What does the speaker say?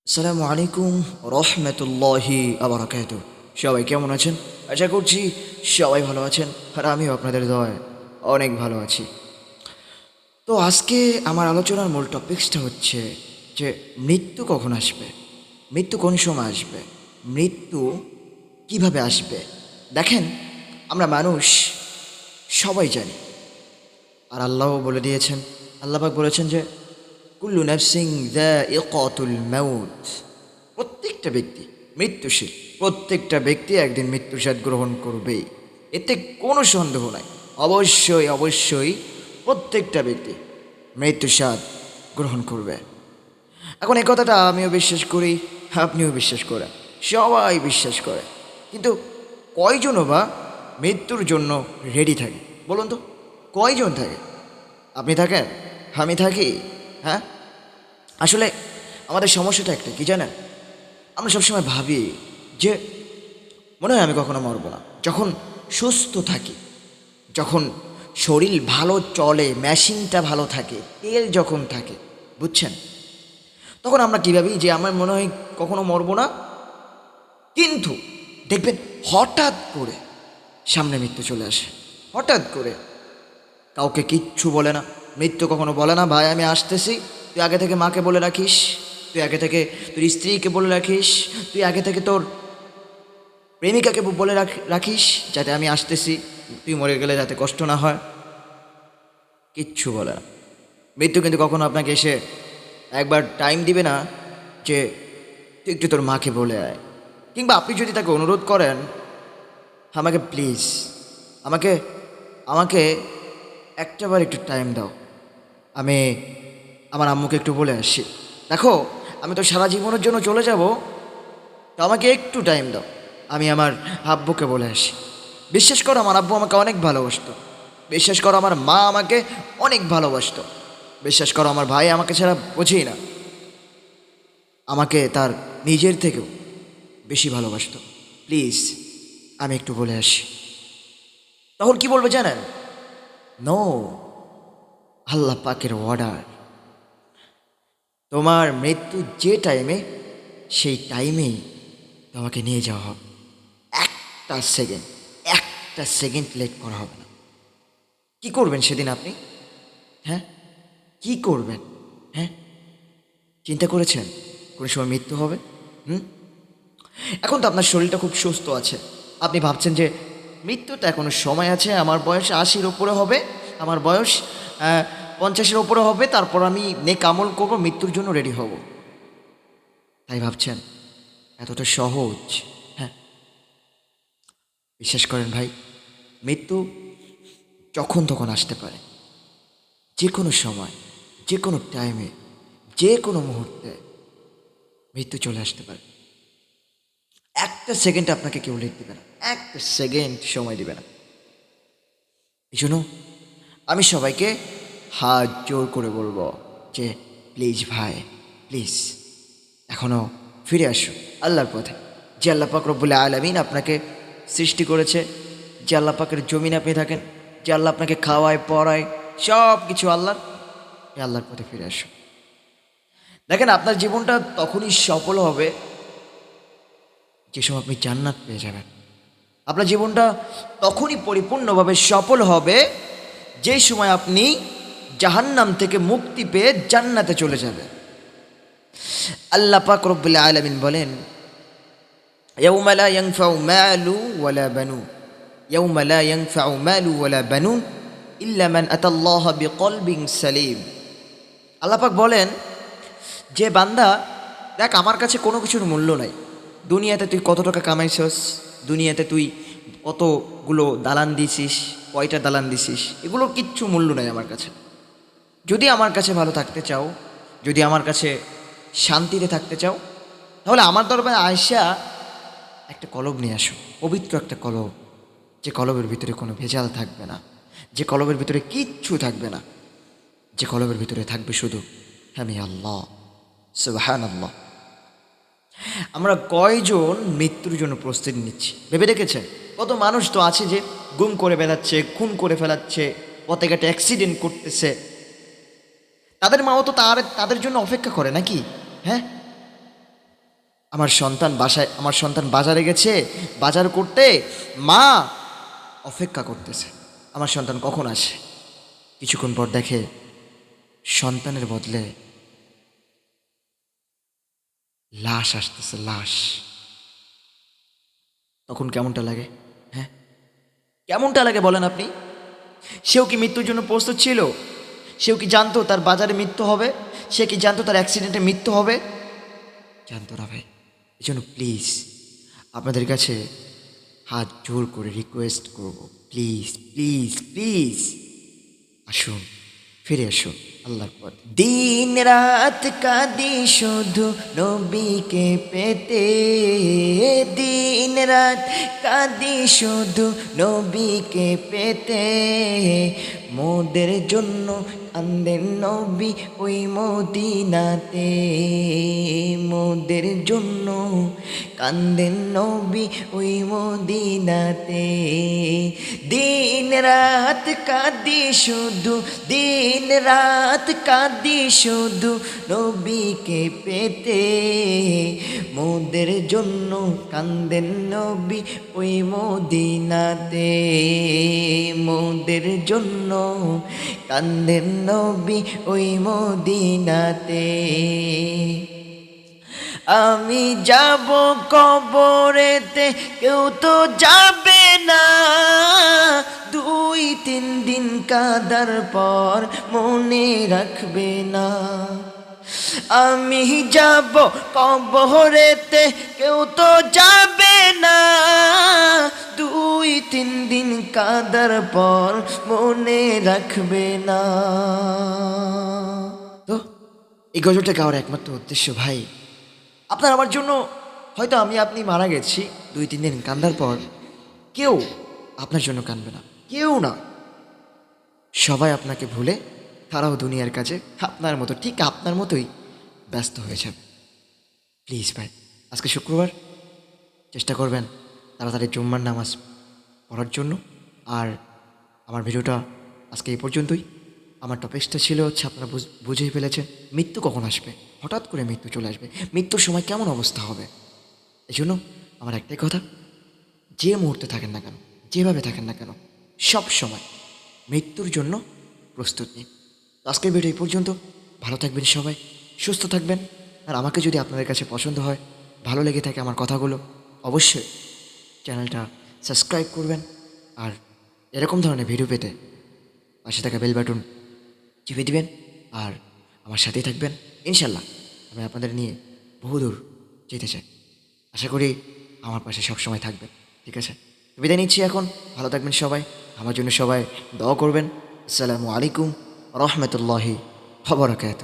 আসসালামু আলাইকুম রহমতুল্লাহি আবরাকাতুহু। সবাই কেমন আছেন? আশা করছি সবাই ভালো আছেন, আর আমিও আপনাদের দয়ায় অনেক ভালো আছি। তো আজকে আমার আলোচনার মূল টপিকসটা হচ্ছে যে মৃত্যু কখন আসবে, মৃত্যু কোন সময় আসবে, মৃত্যু কিভাবে আসবে। দেখেন, আমরা মানুষ সবাই জানি, আর আল্লাহও বলে দিয়েছেন, আল্লাহ পাক বলেছেন যে কুল্লু নাফসিং যায়িকাতুল মাউত। প্রত্যেকটা ব্যক্তি মৃত্যুশীল, প্রত্যেকটা ব্যক্তি একদিন মৃত্যুর স্বাদ গ্রহণ করবেই, এতে কোনো সন্দেহ নাই। অবশ্যই অবশ্যই প্রত্যেকটা ব্যক্তি মৃত্যুর স্বাদ গ্রহণ করবে। এখন এই কথাটা আমিও বিশ্বাস করি, আপনিও বিশ্বাস করেন, সবাই বিশ্বাস করে। কিন্তু কয়জনও বা মৃত্যুর জন্য রেডি থাকে বলুন তো? কয়জন থাকে? আপনি থাকেন? আমি থাকি? হ্যাঁ, আসলে আমাদের সমস্যাটা একটা কি জানেন, আমরা সবসময় ভাবি যে মনে হয় আমি কখনো মরবো না। যখন সুস্থ থাকি, যখন শরীর ভালো চলে, মেশিনটা ভালো থাকে, তেল যখন থাকে, বুঝছেন, তখন আমরা কী ভাবি যে আমার মনে হয় কখনো মরবো না। কিন্তু দেখবেন হঠাৎ করে সামনে মৃত্যু চলে আসে, হঠাৎ করে। কাউকে কিচ্ছু বলে না, মৃত্যু কখনো বলে না ভাই আমি আসতেছি, তুই আগে থেকে মাকে বলে রাখিস, তুই আগে থেকে তোর স্ত্রীকে বলে রাখিস, তুই আগে থেকে তোর প্রেমিকাকে বলে রাখিস যাতে আমি আসতেছি, তুই মরে গেলে যাতে কষ্ট না হয়। কিচ্ছু বলে না। মৃত্যু কিন্তু কখনো আপনাকে এসে একবার টাইম দিবে না যে তুই একটু তোর মাকে বলে আয়, কিংবা আপনি যদি তাকে অনুরোধ করেন আমাকে প্লিজ, আমাকে আমাকে একটাবার একটু টাইম দাও, আমি আমার আম্মুকে একটু বলে আসি, দেখো আমি তো সারা জীবনের জন্য চলে যাব, তো আমাকে একটু টাইম দাও, আমি আমার আব্বুকে বলে আসি। বিশ্বাস করো আমার আব্বু আমাকে অনেক ভালোবাসতো, বিশ্বাস করো আমার মা আমাকে অনেক ভালোবাসতো, বিশ্বাস করো আমার ভাই আমাকে ছাড়া বোঝেই না, আমাকে তার নিজের থেকেও বেশি ভালোবাসতো। প্লিজ আমি একটু বলে আসি। তখন কি বলবে জানেন? নো, আল্লাহ পাকের অর্ডার, তোমার মৃত্যু যে টাইমে, সেই টাইমেই তোমাকে নিয়ে যাওয়া হবে। একটা সেকেন্ড, একটা সেকেন্ড লেট করা হবে না। কি করবেন সেদিন আপনি? হ্যাঁ, কি করবেন? হ্যাঁ, চিন্তা করেছেন কোন সময় মৃত্যু হবে? হুম, এখন তো আপনার শরীরটা খুব সুস্থ আছে, আপনি ভাবছেন যে মৃত্যুটা এখনো সময় আছে, আমার বয়স 80-র ওপরে হবে, আমার বয়স 50-এর ওপরে হবে, তারপর আমি নেক আমল করবো, মৃত্যুর জন্য রেডি হব, তাই ভাবছেন? এতটা সহজ? হ্যাঁ, বিশ্বাস করেন ভাই, মৃত্যু যখন তখন আসতে পারে, যে কোনো সময়, যে কোনো টাইমে, যে কোনো মুহূর্তে মৃত্যু চলে আসতে পারে। একটা সেকেন্ড আপনাকে কেউ লেট দিবে না, একটা সেকেন্ড সময় দিবে না। এই জন্য আমি সবাইকে হাত জোর করে বলবো যে প্লিজ ভাই, প্লিজ এখনও ফিরে আসো আল্লাহর পথে। যে আল্লাহ পাক রব্বুল আলামিন আপনাকে সৃষ্টি করেছে, যে আল্লাহ পাকের জমিন আপনি থাকেন, যে আল্লাহ আপনাকে খাওয়ায় পড়ায়, সব কিছু আল্লাহর, এই আল্লাহর পথে ফিরে আসো। দেখেন আপনার জীবনটা তখনই সফল হবে যে সময় আপনি জান্নাত পেয়ে যাবেন। আপনার জীবনটা তখনই পরিপূর্ণভাবে সফল হবে যেই সময় আপনি জাহান্নাম থেকে মুক্তি পেয়ে জান্নাতে চলে যাবেন। আল্লাহ পাক রব্বুল আলামিন বলেন, ইয়াউমা লা ইয়ানফাউ মালু ওয়ালা বানুন, ইয়াউমা লা ইয়ানফাউ মালু ওয়ালা বানুন ইল্লা মান আতাল্লাহা বিকলবিন সালিম। আল্লাহ পাক বলেন যে বান্দা, দেখ আমার কাছে কোনো কিছুর মূল্য নাই। দুনিয়াতে তুই কত টাকা কামাইছস, দুনিয়াতে তুই কতগুলো দালান দিছিস, কয়টা দালান দিছিস, এগুলোর কিচ্ছু মূল্য নাই আমার কাছে। যদি আমার কাছে ভালো থাকতে চাও, যদি আমার কাছে শান্তিতে থাকতে চাও, তাহলে আমার দরবারে আয়সা একটা কলব নিয়ে আসো, পবিত্র একটা কলব, যে কলবের ভিতরে কোনো ভেজাল থাকবে না, যে কলবের ভিতরে কিচ্ছু থাকবে না, যে কলবের ভিতরে থাকবে শুধু আমি আল্লাহ, সুবহানাল্লাহ। আমরা কয়জন মৃত্যুর জন্য প্রস্তুতি নিচ্ছি ভেবে দেখেছেন? কত মানুষ তো আছে যে গুম করে বেড়াচ্ছে, খুন করে ফেলাচ্ছে, পথে ঘাটে অ্যাক্সিডেন্ট করতেছে, তাদের মাও তো তাদের জন্য অপেক্ষা করে নাকি? হ্যাঁ, আমার সন্তান বাজারে গেছে বাজার করতে, মা অপেক্ষা করতেছে আমার সন্তান কখন আসে। কিছুক্ষণ পর দেখে সন্তানের বদলে লাশ আসতেছে, লাশ। তখন কেমনটা লাগে? হ্যাঁ, কেমনটা লাগে বলেন আপনি? সেও কি মৃত্যুর জন্য প্রস্তুত ছিল? সেও কি জানতো তার বাজারে মৃত্যু হবে? সে কি জানতো তার অ্যাক্সিডেন্টে মৃত্যু হবে? জানতো না ভাই। এই জন্য প্লিজ আপনাদের কাছে হাত জোর করে রিকোয়েস্ট করব, প্লিজ প্লিজ প্লিজ আসুন, ফিরে আসুন আল্লাহর পথ। দিন রাত কাঁদি শুধু নবীকে পেতে, দিন রাত কাঁদি শুধু নবীকে পেতে, মোদের জন্য কান্দেন নবী ওই মদিনাতে, মোদের জন্য কান্দেন নবী ওই মদিনাতে। দিন রাত কাঁদি শুধু, দিন রাত কাঁদি শুধু নবীকে পেতে, মোদের জন্য কান্দেন নবী ওই মদিনাতে, মোদের জন্য কান্দেন নবী ওই মদিনাতে। আমি যাব কবরেতে কেউ তো যাবে না, 2-3 দিন কাদার পর মনে রাখবে না। আমি যাব কবরেতে কেউ তো যাবে না, 2-3 দিন কাদার পর মনে রাখবে না। তো এই গজলটা গাওয়ার একমাত্র উদ্দেশ্য ভাই, আপনার আমার জন্য হয়তো আপনি মারা গেছি, 2-3 দিন কান্দার পর কেউ আপনার জন্য কাঁদবে না, কেউ না। সবাই আপনাকে ভুলে তারাও দুনিয়ার কাছে আপনার মতো, ঠিক আপনার মতোই ব্যস্ত হয়ে যাবে। প্লিজ ভাই, আজকে শুক্রবার, চেষ্টা করবেন তাড়াতাড়ি জুম্মার নামাজ পড়ার জন্য। আর আমার ভিডিওটা আজকে এই পর্যন্তই। আমার টপিকসটা ছিল হচ্ছে, আপনারা বুঝেই ফেলেছেন, মৃত্যু কখন আসবে। হঠাৎ করে মৃত্যু চলে আসবে, মৃত্যুর সময় কেমন অবস্থা হবে। এই জন্য আমার একটাই কথা, যে মুহূর্তে থাকেন না কেন, যেভাবে থাকেন না কেন, সব সময় মৃত্যুর জন্য প্রস্তুত নিন। তো আজকের ভিডিও এই পর্যন্ত। ভালো থাকবেন সবাই, সুস্থ থাকবেন। আর আমাকে যদি আপনাদের কাছে পছন্দ হয়, ভালো লেগে থাকে আমার কথাগুলো, অবশ্যই চ্যানেলটা সাবস্ক্রাইব করবেন। আর এরকম ধরনের ভিডিও পেতে পাশে থাকা বেল বাটন চিপে দিবেন আর আমার সাথেই থাকবেন। ইনশাল্লাহ আমি আপনাদের নিয়ে বহুদূর যেতে চাই। আশা করি আমার পাশে সবসময় থাকবেন, ঠিক আছে? বিদায় নিচ্ছি এখন। ভালো থাকবেন সবাই, আমার জন্য সবাই দোয়া করবেন। আসসালামু আলাইকুম রহমতুল্লাহি ওয়া বারাকাতুহু।